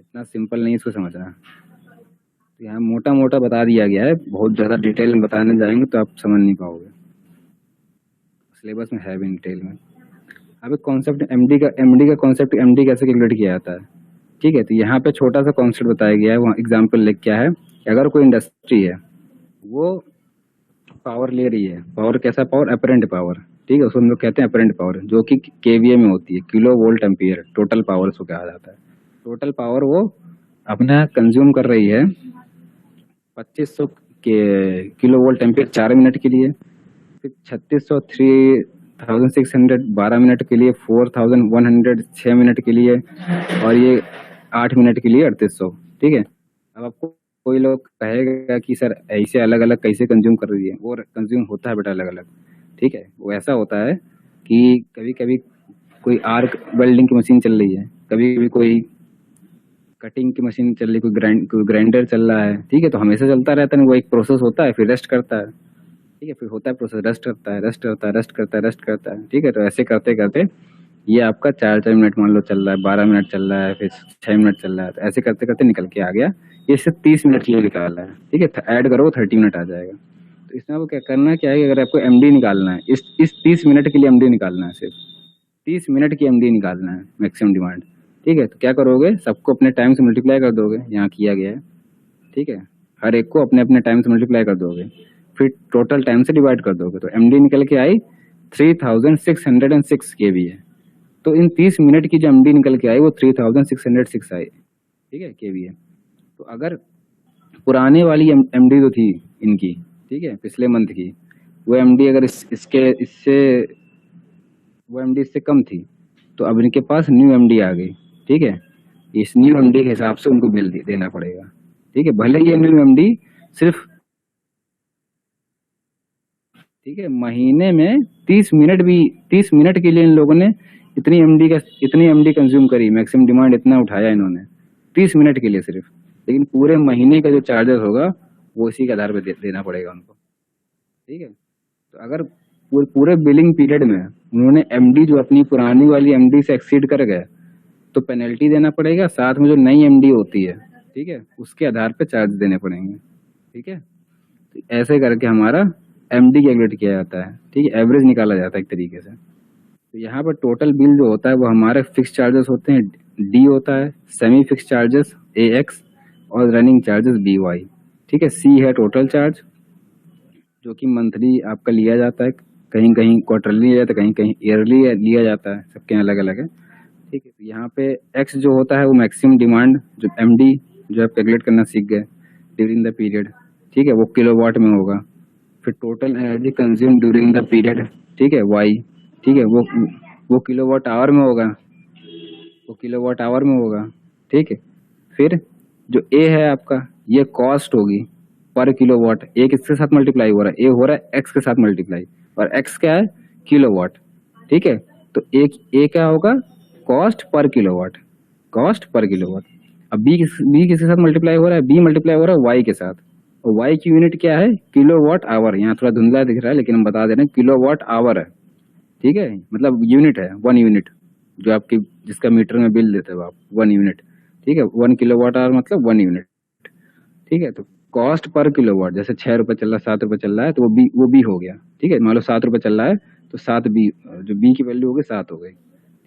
इतना सिंपल नहीं इसको समझना। तो यहाँ मोटा मोटा बता दिया गया है, बहुत ज्यादा डिटेल में बताने जाएंगे तो आप समझ नहीं पाओगे, सिलेबस में है भी डिटेल में। अब एक कॉन्सेप्ट एमडी का कॉन्सेप्ट, एमडी कैसे कैलकुलेट किया जाता है, ठीक है। तो यहाँ पे छोटा सा कॉन्सेप्ट बताया गया है, वहाँ एग्जाम्पल लिख क्या है कि अगर कोई इंडस्ट्री है, वो पावर ले रही है, पावर कैसा पावर, अपरेंट पावर, ठीक है, उसको हम लोग कहते हैं अपरेंट पावर, जो कि केवीए में होती है, kilo volt ampere, total power उसको कहा जाता है। टोटल पावर वो अपना कंज्यूम कर रही है 2500 के किलो वोल्ट एम्पियर 4 मिनट के लिए, फिर 3600 3600 12 मिनट के लिए, 4100 6 मिनट के लिए, और ये 8 मिनट के लिए 3800, ठीक है। अब आपको कोई लोग कहेगा कि सर ऐसे अलग अलग कैसे कंज्यूम कर रही है, वो कंज्यूम होता है बेटा अलग अलग, ठीक है। वो ऐसा होता है कि कभी कभी कोई आर्क वेल्डिंग की मशीन चल रही है, कभी कभी कोई कटिंग की मशीन चल रही, कोई ग्राइंडर चल रहा है, ठीक है, तो हमेशा चलता रहता है, वो एक प्रोसेस होता है, फिर रेस्ट करता है, ठीक है, फिर होता है प्रोसेस, रेस्ट करता है, रेस्ट करता है, रेस्ट करता है, रेस्ट करता है, ठीक है। तो ऐसे करते करते ये आपका 4 मिनट मान लो चल रहा है, 12 मिनट चल रहा है, फिर 6 मिनट चल रहा है, तो ऐसे करते करते निकल के आ गया। ये सिर्फ 30 मिनट के लिए निकालना है, ठीक है, ऐड करो 30 मिनट आ जाएगा। तो इसमें आपको क्या करना क्या है कि अगर आपको एमडी निकालना है, इस 30 मिनट के लिए एमडी निकालना है, सिर्फ 30 मिनट की एमडी निकालना है, मैक्सिमम डिमांड, ठीक है। तो क्या करोगे, सबको अपने टाइम से मल्टीप्लाई कर दोगे, यहाँ किया गया है, ठीक है, हर एक को अपने अपने टाइम से मल्टीप्लाई कर दोगे, फिर टोटल टाइम से डिवाइड कर दोगे, तो एमडी निकल के आई 3606 केवी है। तो इन 30 मिनट की जो एमडी निकल के आई वो 3606 आई, ठीक है, केवी है। तो अगर पुराने वाली एमडी जो थी इनकी, ठीक है, पिछले मंथ की, वो एमडी अगर वो एमडी इससे कम थी, तो अब इनके पास न्यू एमडी आ गई, ठीक है। इस न्यू एमडी के हिसाब से उनको बिल देना पड़ेगा, ठीक है, भले ये न्यू एमडी सिर्फ, ठीक है, महीने में 30 मिनट के लिए इन लोगों ने इतनी एमडी कंज्यूम करी, मैक्सिमम डिमांड इतना उठाया इन्होंने 30 मिनट के लिए सिर्फ, लेकिन पूरे महीने का जो चार्जेस होगा वो इसी के आधार पर देना पड़ेगा उनको, ठीक है। तो अगर पूरे बिलिंग पीरियड में उन्होंने एमडी जो अपनी पुरानी वाली एमडी से एक्सीड कर गए, तो पेनल्टी देना पड़ेगा, साथ में जो नई एमडी होती है, ठीक है, उसके आधार पे चार्ज देने पड़ेंगे, ठीक है। तो ऐसे करके हमारा एमडी कैलकुलेट किया जाता है, ठीक है, एवरेज निकाला जाता है एक तरीके से। तो यहाँ पर टोटल बिल जो होता है वो हमारे फिक्स चार्जेस होते हैं, डी होता है, सेमी फिक्स चार्जेस AX, और रनिंग चार्जेस BY, ठीक है। C है टोटल चार्ज, जो कि मंथली आपका लिया जाता है, कहीं कहीं क्वार्टरली लिया जाता है, कहीं कहीं ईयरली लिया जाता है, सबके अलग अलग है, ठीक है। तो यहाँ पे एक्स जो होता है वो मैक्सिमम डिमांड, जो एमडी जो आप कैलकुलेट करना सीख गए ड्यूरिंग द पीरियड, ठीक है, वो किलोवाट में होगा। फिर total energy consume during the period, ठीक है, वाई, ठीक है, वो किलोवाट आवर में होगा, वो किलोवाट आवर में होगा, ठीक है। फिर जो ए है आपका, ये कॉस्ट होगी पर किलोवाट, ए किसके साथ मल्टीप्लाई हो रहा है, ए हो रहा है एक्स के साथ मल्टीप्लाई, और एक्स क्या है, किलोवाट, ठीक है। तो ए क्या होगा, cost per kilowatt, cost per kilowatt. अब बी किसके साथ मल्टीप्लाई हो रहा है, बी मल्टीप्लाई हो रहा है वाई के साथ, और वाई की यूनिट क्या है, किलोवाट आवर। यहाँ थोड़ा धुंधला दिख रहा है लेकिन हम बता दे रहे हैं किलोवाट आवर है, ठीक है, मतलब यूनिट है, 1 यूनिट, जो आपकी जिसका मीटर में बिल देते हो आप, 1 यूनिट, ठीक है, 1 किलोवाट आवर मतलब 1 यूनिट, ठीक है। तो कॉस्ट पर किलोवाट, जैसे 6 रुपए चल रहा है, 7 रुपए चल रहा है, तो वो बी हो गया, ठीक है। मान लो 7 रुपए चल रहा है तो 7 बी, जो बी की वैल्यू हो गई 7 हो गई,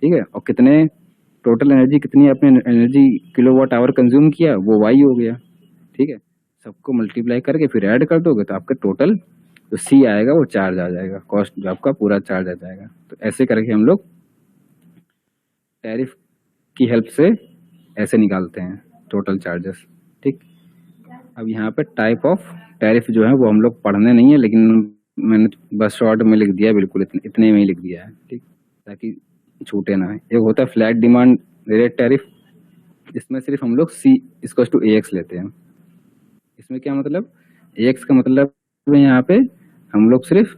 ठीक है। और कितने टोटल एनर्जी, कितनी आपने एनर्जी किलोवाट आवर कंज्यूम किया, वो वाई हो गया, ठीक है। सबको मल्टीप्लाई करके फिर ऐड कर दोगे तो आपका टोटल जो सी आएगा वो चार्ज आ जाएगा, कॉस्ट जो आपका पूरा चार्ज आ जाएगा। तो ऐसे करके हम लोग टैरिफ की हेल्प से ऐसे निकालते हैं टोटल चार्जेस, ठीक। अब यहाँ पे टाइप ऑफ टैरिफ जो है वो हम लोग पढ़ने नहीं है, लेकिन मैंने बस शॉर्ट में लिख दिया, बिल्कुल इतने में ही लिख दिया है, ठीक, ताकि छूटे ना। एक होता है फ्लैट डिमांड रेट टैरिफ, इसमें सिर्फ हम लोग सी इसको टू ए एक्स लेते हैं। इसमें क्या मतलब, ए एक्स का मतलब यहाँ पे हम लोग सिर्फ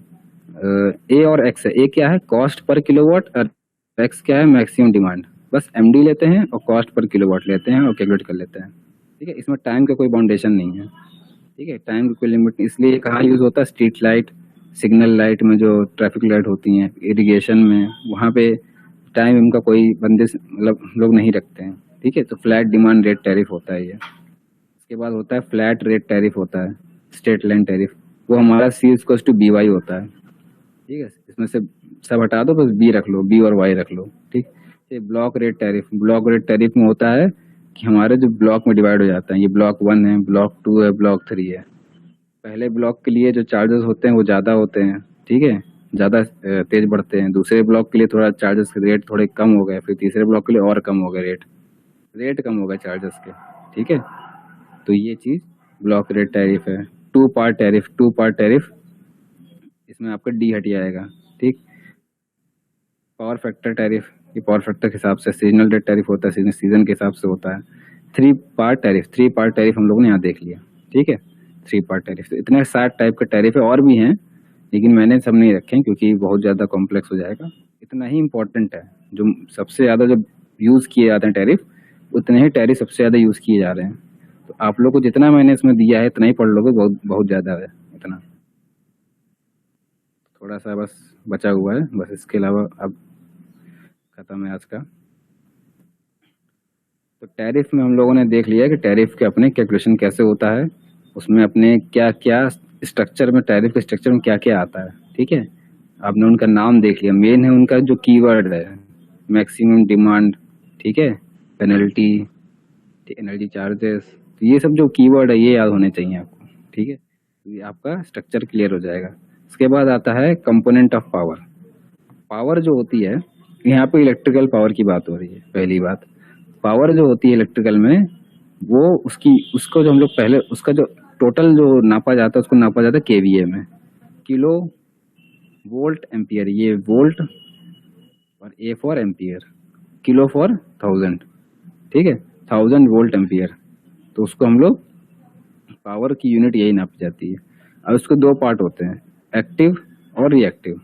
ए और एक्स है, ए क्या है कॉस्ट पर किलोवाट और एक्स क्या है मैक्सिमम डिमांड, बस एमडी लेते हैं और कॉस्ट पर किलोवाट लेते हैं और कैलकुलेट कर लेते हैं, ठीक है। इसमें टाइम का कोई बाउंडेशन नहीं है, ठीक है, टाइम की कोई लिमिट नहीं। इसलिए कहाँ यूज होता है, स्ट्रीट लाइट, सिग्नल लाइट में, जो ट्रैफिक लाइट होती हैं, इरिगेशन में, वहाँ पे टाइम इनका कोई बंदिश मतलब लोग नहीं रखते हैं, ठीक है। तो फ्लैट डिमांड रेट टैरिफ होता है ये। इसके बाद होता है फ्लैट रेट टैरिफ होता है, स्ट्रेट लाइन टैरिफ, वो हमारा सी इक्वल्स टू बी वाई होता है, ठीक है। इसमें से सब हटा दो, बस बी रख लो, बी और वाई रख लो, ठीक। ये block rate tariff, block rate tariff में होता है कि हमारे जो ब्लॉक में डिवाइड हो जाता है, ये ब्लॉक 1 है, ब्लॉक 2 है, ब्लॉक 3 है। पहले ब्लॉक के लिए जो चार्जेस होते हैं वो ज़्यादा होते हैं, ठीक है, ज़्यादा तेज बढ़ते हैं। दूसरे ब्लॉक के लिए थोड़ा चार्जेस के रेट थोड़े कम हो गए, फिर तीसरे ब्लॉक के लिए और कम हो गए रेट कम हो गए चार्जेस के, ठीक है। तो ये चीज़ ब्लॉक रेट टैरिफ है। टू पार्ट टैरिफ, इसमें आपका डी हट जाएगा, ठीक। पावर फैक्टर टैरिफ, ये पावर फैक्टर के हिसाब से। सीजनल रेट टैरिफ होता है, सीजन के हिसाब से होता है। थ्री पार्ट टैरिफ हम लोगों ने यहाँ देख लिया, ठीक है, 3 पार्ट टैरिफ। तो इतने 7 टाइप के टैरिफ है, और भी हैं लेकिन मैंने सब नहीं रखे क्योंकि बहुत ज़्यादा कॉम्प्लेक्स हो जाएगा। इतना ही इम्पोर्टेंट है, जो सबसे ज़्यादा जो यूज़ किए जाते हैं टैरिफ, उतने ही टैरिफ सबसे ज़्यादा यूज़ किए जा रहे हैं। तो आप लोग को जितना मैंने इसमें दिया है इतना ही पढ़ लोगे, बहुत ज़्यादा है इतना। थोड़ा सा बस बचा हुआ है, बस इसके अलावा अब खत्म है आज का। तो टैरिफ में हम लोगों ने देख लिया कि टैरिफ के अपने कैलकुलेशन कैसे होता है, उसमें अपने क्या क्या स्ट्रक्चर में, टैरिफ के स्ट्रक्चर में क्या क्या आता है, ठीक है। आपने उनका नाम देख लिया, मेन है उनका जो कीवर्ड है, मैक्सिमम डिमांड, ठीक है, पेनल्टी, एनर्जी चार्जेस, तो ये सब जो कीवर्ड है ये याद होने चाहिए आपको, ठीक है। तो ये आपका स्ट्रक्चर क्लियर हो जाएगा। इसके बाद आता है कंपोनेंट ऑफ पावर। पावर जो होती है, यहाँ पे इलेक्ट्रिकल पावर की बात हो रही है। पहली बात, पावर जो होती है इलेक्ट्रिकल में, वो उसको जो हम लोग पहले, उसका जो टोटल जो नापा जाता है उसको नापा जाता है केवीए में, किलो वोल्ट एम्पियर। ये वोल्ट और A for ampere, kilo for 1000, ठीक है, 1000 वोल्ट एम्पियर। तो उसको हम लोग पावर की यूनिट यही नापी जाती है। अब उसके 2 पार्ट होते हैं, एक्टिव और रिएक्टिव,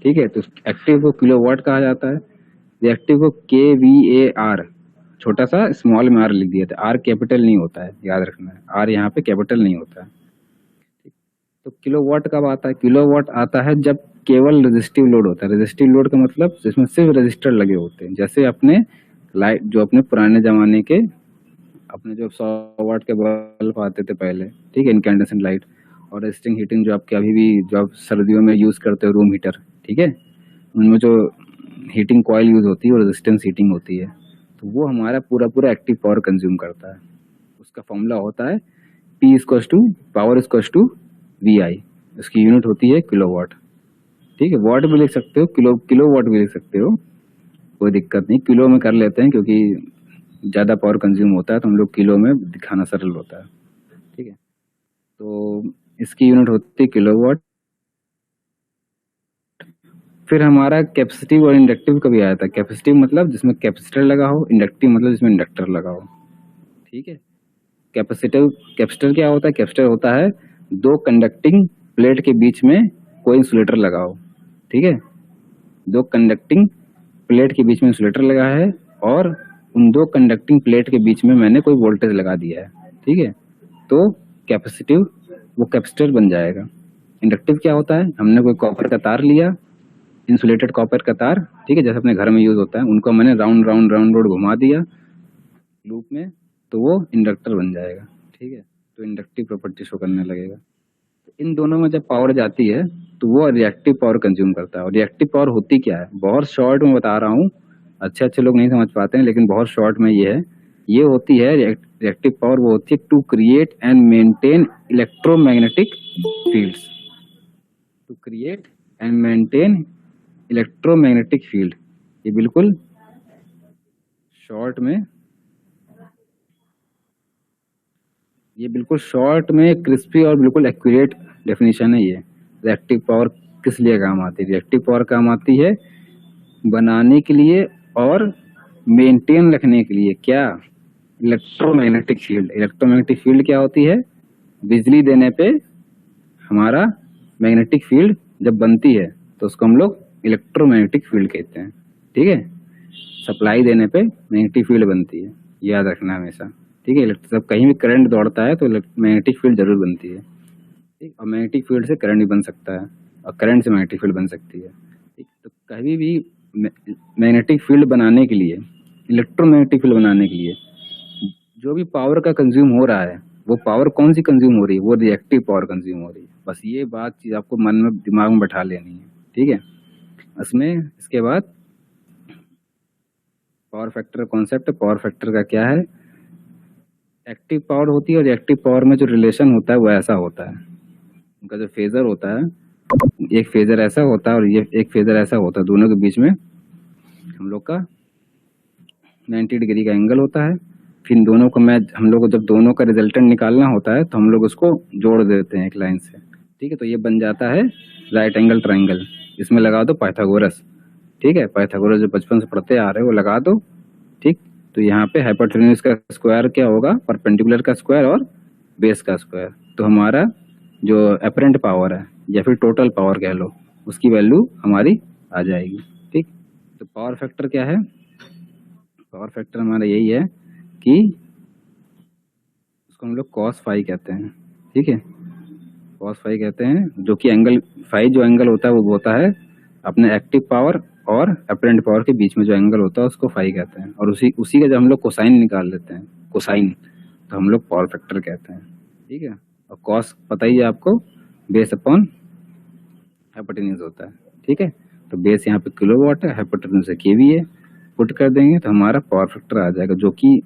ठीक है। तो एक्टिव को किलोवाट कहा जाता है, रिएक्टिव को KVAR, छोटा सा स्मॉल में आर लिख दिया था, आर कैपिटल नहीं होता है, याद रखना है, आर यहाँ पे कैपिटल नहीं होता है। तो किलोवाट कब आता है, किलोवाट आता है जब केवल रेजिस्टिव लोड होता है। रेजिस्टिव लोड का मतलब जिसमें सिर्फ रजिस्टर लगे होते हैं, जैसे अपने लाइट, जो अपने पुराने जमाने के अपने जो 100 वाट के बल्ब आते थे पहले, ठीक है, इनकैंडेसेंट लाइट, और रेजिस्टिंग हीटिंग जो आपके अभी भी जो आप सर्दियों में यूज करते हो, रूम हीटर, ठीक है, उनमें जो हीटिंग कॉइल यूज होती है वो रेजिस्टेंस हीटिंग होती है। तो वो हमारा पूरा एक्टिव पावर कंज्यूम करता है। उसका फॉर्मूला होता है P equals to power equals to VI, उसकी यूनिट होती है किलोवाट, ठीक है। वाट भी लिख सकते हो, किलोवाट भी लिख सकते हो, कोई दिक्कत नहीं, किलो में कर लेते हैं क्योंकि ज़्यादा पावर कंज्यूम होता है तो हम लोग किलो में दिखाना सरल होता है। ठीक है, तो इसकी यूनिट होती है किलोवाट। फिर हमारा कैपेसिटिव और इंडक्टिव कभी आया था। कैपेसिटिव मतलब जिसमें कैपेसिटर लगा हो, इंडक्टिव मतलब जिसमें इंडक्टर लगा हो। ठीक है, कैपेसिटर क्या होता है? कैपेसिटर होता है दो कंडक्टिंग प्लेट के बीच में कोई इंसुलेटर लगा हो। ठीक है, दो कंडक्टिंग प्लेट के बीच में इंसुलेटर लगा है और उन दो कंडक्टिंग प्लेट के बीच में मैंने कोई वोल्टेज लगा दिया है। ठीक है, तो कैपेसिटिव वो कैपेसिटर बन जाएगा। इंडक्टिव क्या होता है? हमने कोई कॉपर का तार लिया, इंसुलेटेड कॉपर का तार, ठीक है, जैसे अपने घर में यूज होता है, उनको मैंने राउंड राउंड राउंड रोड घुमा दिया लूप में, तो वो इंडक्टर बन जाएगा। ठीक है, तो इंडक्टिव प्रॉपर्टी शो करने लगेगा। तो इन दोनों में जब पावर जाती है तो वो रिएक्टिव पावर कंज्यूम करता है। और रिएक्टिव पावर होती क्या है? बहुत शॉर्ट में बता रहा हूँ, अच्छे अच्छे लोग नहीं समझ पाते हैं, लेकिन बहुत शॉर्ट में ये है, ये होती है रिएक्टिव पावर, वो होती है to create and maintain electromagnetic fields. To create and maintain electromagnetic field. ये बिल्कुल शॉर्ट में क्रिस्पी और बिल्कुल एक्यूरेट डेफिनेशन है। ये रिएक्टिव पावर किस लिए काम आती है? रिएक्टिव पावर काम आती है बनाने के लिए और मेंटेन रखने के लिए। क्या? Electromagnetic field. इलेक्ट्रोमैग्नेटिक फील्ड क्या होती है? बिजली देने पे हमारा मैग्नेटिक फील्ड जब बनती है तो उसको हम लोग इलेक्ट्रोमैग्नेटिक फील्ड कहते हैं। ठीक है, सप्लाई देने पे मैग्नेटिक फील्ड बनती है, याद रखना हमेशा। ठीक है, जब कहीं भी करंट दौड़ता है तो मैग्नेटिक फील्ड जरूर बनती है। ठीक, और मैग्नेटिक फील्ड से करंट भी बन सकता है और करंट से मैग्नेटिक फील्ड बन सकती है। ठीक, तो कहीं भी मैग्नेटिक फील्ड बनाने के लिए, इलेक्ट्रोमैग्नेटिक फील्ड बनाने के लिए जो भी पावर का कंज्यूम हो रहा है, वो पावर कौन सी कंज्यूम हो रही है? वो रिएक्टिव पावर कंज्यूम हो रही है। बस ये बात चीज आपको मन में दिमाग में बैठा लेनी है। ठीक है, इसमें इसके बाद power factor concept. Power factor का क्या है? एक्टिव पावर होती है और रिएक्टिव पावर में जो रिलेशन होता है वो ऐसा होता है, उनका जो फेजर होता है, एक फेजर ऐसा होता है और ये एक फेजर ऐसा होता है, दोनों के बीच में हम लोग का 90 डिग्री का एंगल होता है। फिर दोनों को हम लोग को जब दोनों का रिजल्टेंट निकालना होता है तो हम लोग उसको जोड़ देते हैं एक लाइन से। ठीक है, तो ये बन जाता है राइट एंगल ट्राइंगल। इसमें लगा दो पाइथागोरस। ठीक है, पाइथागोरस जो बचपन से पढ़ते आ रहे हैं वो लगा दो। ठीक, तो यहाँ पे हाइपोटेन्यूज का स्क्वायर क्या होगा? परपेंडिकुलर का स्क्वायर और बेस का स्क्वायर। तो हमारा जो अपरेंट पावर है या फिर टोटल पावर कह लो, उसकी वैल्यू हमारी आ जाएगी। ठीक, तो पावर फैक्टर क्या है? पावर फैक्टर हमारा यही है कि उसको हम लोग कॉस फाई कहते हैं। ठीक है, कॉस फाई कहते हैं, जो कि एंगल फाई जो एंगल होता है वो होता है अपने एक्टिव पावर और अपरेंट पावर के बीच में जो एंगल होता है उसको फाई कहते हैं। और उसी का जब हम लोग कोसाइन निकाल लेते हैं, कोसाइन, तो हम लोग पावर फैक्टर कहते हैं। ठीक है, और कॉस पता ही है आपको, बेस अपॉन हाइपोटेन्यूज होता है। ठीक है, तो बेस यहाँ पे किलोवाट है, हाइपोटेन्यूज केवी है, पुट कर देंगे तो हमारा पावर फैक्टर आ जाएगा, जो कि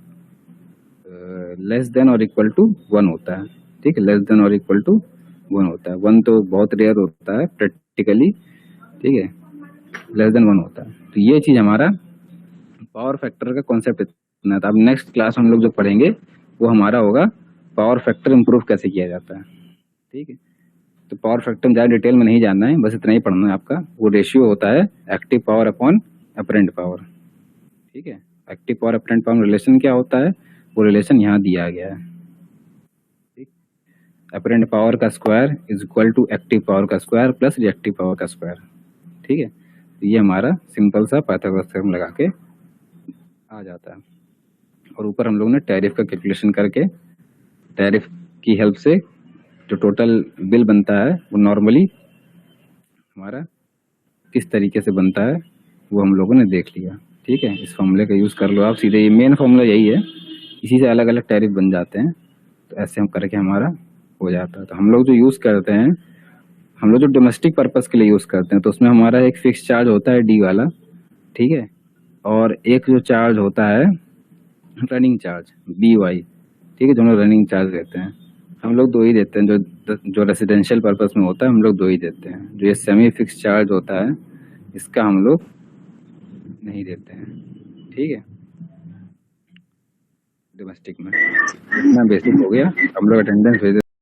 लेस देन और इक्वल टू 1 होता है। ठीक है, लेस देन और इक्वल टू 1 होता है। 1 तो बहुत रेयर होता है प्रैक्टिकली। ठीक है, लेस देन 1 होता है। तो ये चीज हमारा पावर फैक्टर का कॉन्सेप्ट इतना था। अब नेक्स्ट क्लास हम लोग जो पढ़ेंगे वो हमारा होगा पावर फैक्टर इंप्रूव कैसे किया जाता है। ठीक है, तो पावर फैक्टर में ज़्यादा डिटेल में नहीं जानना है, बस इतना ही पढ़ना है आपका। वो रेशियो होता है active power upon apparent power. ठीक है, active power apparent power relation क्या होता है? वो रिलेशन यहाँ दिया गया है। ठीक, अपरेंट पावर का square is equal to active power का स्क्वायर प्लस रिएक्टिव पावर का स्क्वायर। ठीक है, तो ये हमारा सिंपल सा पाइथागोरस थ्योरम लगा के आ जाता है। और ऊपर हम लोग ने टैरिफ का कैलकुलेशन करके, टैरिफ की हेल्प से जो टोटल बिल बनता है वो नॉर्मली हमारा किस तरीके से बनता है वो हम लोगों ने देख लिया। ठीक है, इस फॉर्मूले का यूज़ कर लो आप सीधे, ये मेन फॉर्मूला यही है, इसी से अलग अलग टैरिफ बन जाते हैं। तो ऐसे हम करके हमारा हो जाता है। तो हम लोग जो यूज़ करते हैं, हम लोग जो डोमेस्टिक पर्पज़ के लिए यूज़ करते हैं, तो उसमें हमारा एक फिक्स चार्ज होता है डी वाला। ठीक है, और एक जो चार्ज होता है रनिंग चार्ज बी वाई। ठीक है, जो हम लोग रनिंग चार्ज देते हैं, हम लोग 2 ही देते हैं। जो रेसिडेंशियल पर्पस में होता है हम लोग 2 ही देते हैं। जो ये सेमी फिक्स चार्ज होता है इसका हम लोग नहीं देते हैं। ठीक है, डोमेस्टिक में इतना बेसिक हो गया। हम लोग अटेंडेंस भेज